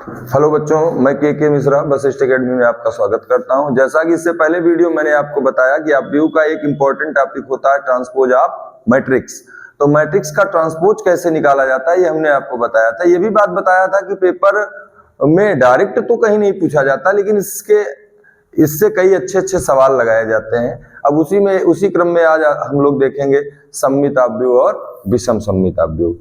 Hello बच्चों, मैं के मिश्रा वशिष्ठ एकेडमी में आपका स्वागत करता हूं। जैसा कि इससे पहले वीडियो मैंने आपको बताया कि आप व्यू का एक इंपॉर्टेंट टॉपिक होता है ट्रांसपोज ऑफ मैट्रिक्स। तो मैट्रिक्स का ट्रांसपोज कैसे निकाला जाता है ये हमने आपको बताया था। ये भी बात बताया था कि पेपर में डायरेक्ट तो कहीं नहीं पूछा जाता, लेकिन इससे कई अच्छे सवाल लगाए जाते हैं। अब उसी क्रम में आज हम लोग देखेंगे सममित अवयव और विषम सममित अवयव,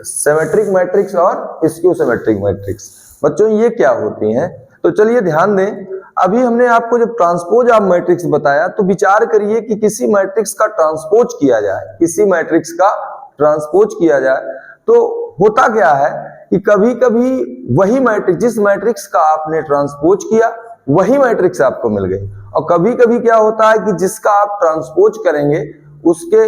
सिमेट्रिक मैट्रिक्स और स्क्यू सिमेट्रिक मैट्रिक्स। बच्चों ये क्या होती हैं? तो चलिए ध्यान दें। अभी हमने आपको जब ट्रांसपोज ऑफ मैट्रिक्स बताया तो विचार करिए कि किसी मैट्रिक्स का ट्रांसपोज किया जाए, किसी मैट्रिक्स का ट्रांसपोज किया जाए तो होता क्या है कि कभी कभी वही मैट्रिक्स, जिस मैट्रिक्स का आपने ट्रांसपोज किया वही मैट्रिक्स आपको मिल गई, और कभी कभी क्या होता है कि जिसका आप ट्रांसपोज करेंगे उसके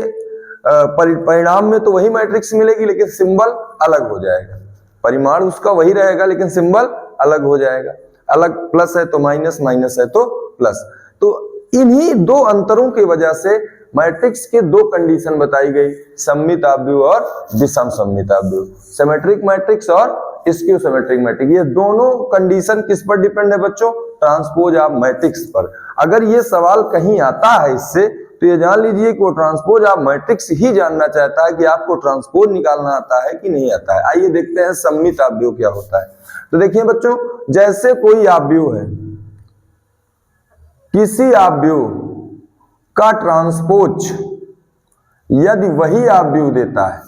परिणाम में तो वही मैट्रिक्स मिलेगी लेकिन सिंबल अलग हो जाएगा। परिमाण उसका वही रहेगा लेकिन सिंबल अलग हो जाएगा। अलग प्लस है तो माइनस, माइनस है तो प्लस। तो इन्हीं दो अंतरों की वजह से मैट्रिक्स के दो कंडीशन बताई गई, सममित अवयव और विषम सममित अवयव, सिमेट्रिक मैट्रिक्स और स्क्यू सिमेट्रिक मैट्रिक्स। ये दोनों कंडीशन किस पर डिपेंड है बच्चों? ट्रांसपोज ऑफ मैट्रिक्स पर। अगर ये सवाल कहीं आता है इससे तो ये जान लीजिए कि वो ट्रांसपोज ऑफ मैट्रिक्स ही जानना चाहता है कि आपको ट्रांसपोज निकालना आता है कि नहीं आता है। आइए देखते हैं सममित अवयव क्या होता है। तो देखिए बच्चों, जैसे कोई अवयव है, किसी अवयव का ट्रांसपोज यदि वही अवयव देता है,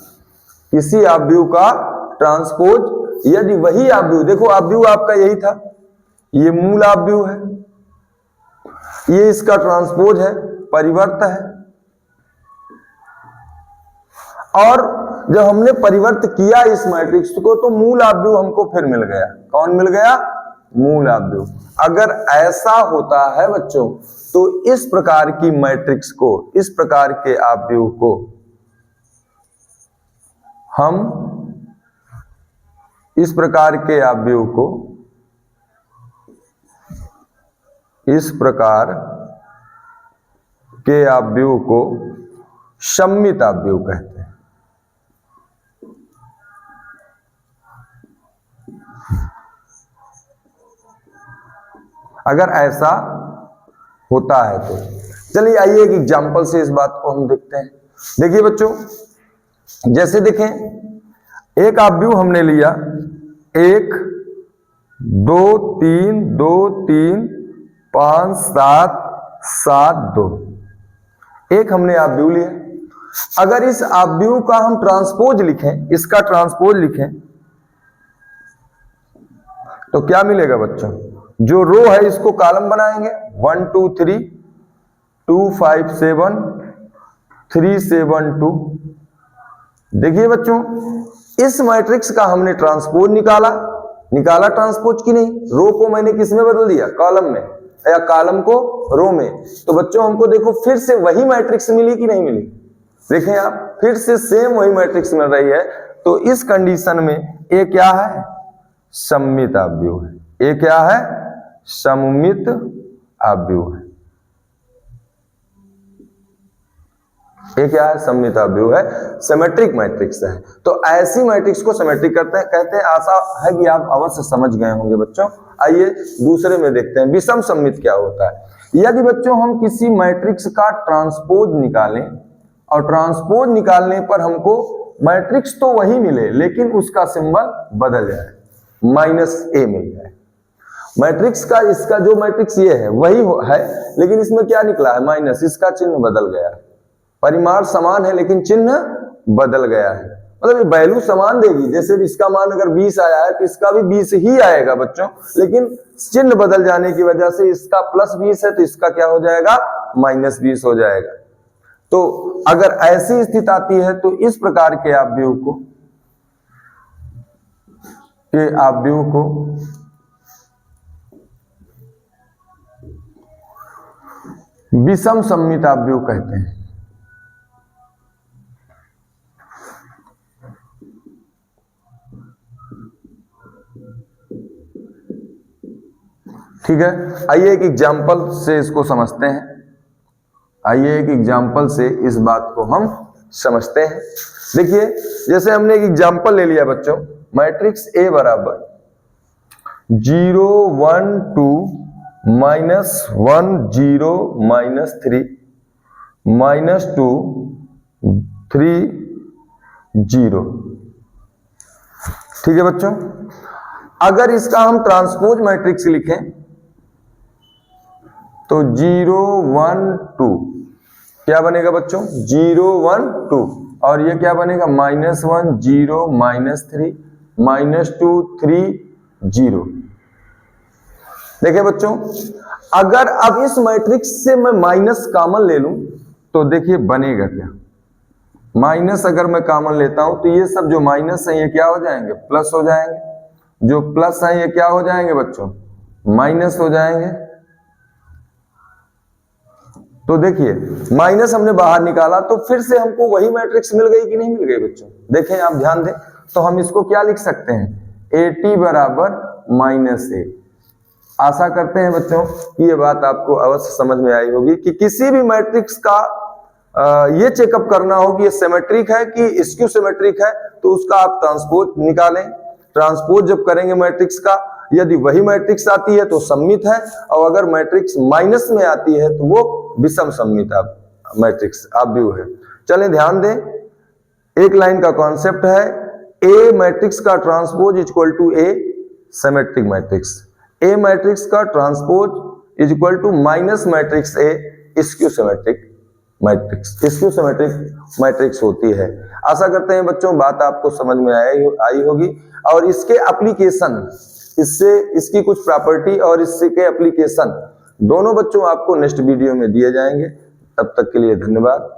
किसी अवयव का ट्रांसपोज यदि वही अवयव, देखो अवयव आपका यही था, ये मूल अवयव है, ये इसका ट्रांसपोज है, परिवर्त है। और जब हमने परिवर्त किया इस मैट्रिक्स को तो मूल अवयव हमको फिर मिल गया। कौन मिल गया? मूल अवयव। अगर ऐसा होता है बच्चों तो इस प्रकार की मैट्रिक्स को, इस प्रकार के अवयव को हम, इस प्रकार के अवयव को, इस प्रकार के अवयव को सममित अवयव कहते हैं। अगर ऐसा होता है तो चलिए आइए एक एग्जांपल से इस बात को हम देखते हैं। देखिए बच्चों, जैसे देखें एक अवयव हमने लिया 1 2 3 2 3 5 7 7 2, एक हमने अवयव लिया। अगर इस अवयव का हम ट्रांसपोज लिखें, इसका ट्रांसपोज लिखें तो क्या मिलेगा बच्चों? जो रो है इसको कॉलम बनाएंगे, 1 2 3 2 5 7 3 7 2। देखिए बच्चों, इस मैट्रिक्स का हमने ट्रांसपोज निकाला ट्रांसपोज की नहीं, रो को मैंने किस में बदल दिया? कॉलम में, या कॉलम को रो में। तो बच्चों हमको देखो फिर से वही मैट्रिक्स मिली कि नहीं मिली? देखें आप, फिर से सेम वही मैट्रिक्स मिल रही है। तो इस कंडीशन में ये क्या है? सममित अवयव है। ये क्या है? सममित अवयव है। ये क्या है? सममित अवयव है, सिमेट्रिक मैट्रिक्स है। तो ऐसी मैट्रिक्स को सिमेट्रिक कहते हैं। आशा है कि आप अवश्य समझ गए होंगे बच्चों। आइए दूसरे में देखते हैं, विषम सममित क्या होता है। यदि बच्चों हम किसी मैट्रिक्स का ट्रांसपोज निकालें और ट्रांसपोज निकालने पर हमको मैट्रिक्स तो वही मिले लेकिन उसका सिंबल बदल जाए, -a मिल जाए। मैट्रिक्स का, इसका जो मैट्रिक्स ये है वही है लेकिन इसमें क्या निकला है? माइनस, इसका चिन्ह बदल गया है। परिमाण समान है लेकिन चिन्ह बदल गया है। मतलब ये वैल्यू समान देगी, जैसे इसका मान अगर 20 आया है तो इसका भी 20 ही आएगा बच्चों, लेकिन चिन्ह बदल जाने की वजह से इसका +20 है तो इसका क्या हो जाएगा? -20 हो जाएगा। तो अगर ऐसी स्थिति आती है तो इस प्रकार के अवयव को विषम सममित अवयव कहते हैं। ठीक है, आइए एक एग्जाम्पल से इसको समझते हैं। आइए एक एग्जाम्पल से इस बात को हम समझते हैं। देखिए, जैसे हमने एक एग्जाम्पल ले लिया बच्चों, मैट्रिक्स ए बराबर 0 1 2 माइनस 1 0 माइनस 3 माइनस 2 3 0। ठीक है बच्चों, अगर इसका हम ट्रांसपोज मैट्रिक्स लिखें तो 0 1 2 क्या बनेगा बच्चों, 0 1 2, और ये क्या बनेगा, -1 0 -3 -2 3 0। देखिए बच्चों, अगर अब इस मैट्रिक्स से मैं माइनस कॉमन ले लूं तो देखिए बनेगा क्या। माइनस अगर मैं कॉमन लेता हूं तो ये सब जो माइनस है ये क्या हो जाएंगे, प्लस हो जाएंगे, जो प्लस है ये क्या हो जाएंगे बच्चों, माइनस हो जाएंगे। तो देखिए माइनस हमने बाहर निकाला तो फिर से हमको वही मैट्रिक्स मिल गई कि नहीं मिल गई बच्चों। देखें आप ध्यान दें, तो हम इसको क्या लिख सकते हैं, AT बराबर -A। आशा करते हैं बच्चों कि ये बात आपको अवश्य समझ में आई होगी कि किसी भी मैट्रिक्स का ये चेकअप करना हो कि ये सिमेट्रिक है कि स्क्यू सिमेट्रिक है, तो उसका आप ट्रांसपोज निकालें। ट्रांसपोज जब करेंगे मैट्रिक्स का, यदि वही मैट्रिक्स आती है तो सममित है, और अगर मैट्रिक्स माइनस में आती है तो वो विषम सममित मैट्रिक्स व्यू है। चलें ध्यान दें, एक लाइन का कॉन्सेप्ट है, ए मैट्रिक्स का transpose equal to A symmetric matrix, A matrix का transpose equal to minus matrix A skew symmetric matrix, skew symmetric matrix होती है। आशा करते हैं बच्चों बात आपको समझ में आई होगी, और इसके एप्लीकेशन, इससे इसकी कुछ प्रॉपर्टी और इसके एप्लीकेशन दोनों बच्चों आपको नेक्स्ट वीडियो में दिए जाएंगे। तब तक के लिए धन्यवाद।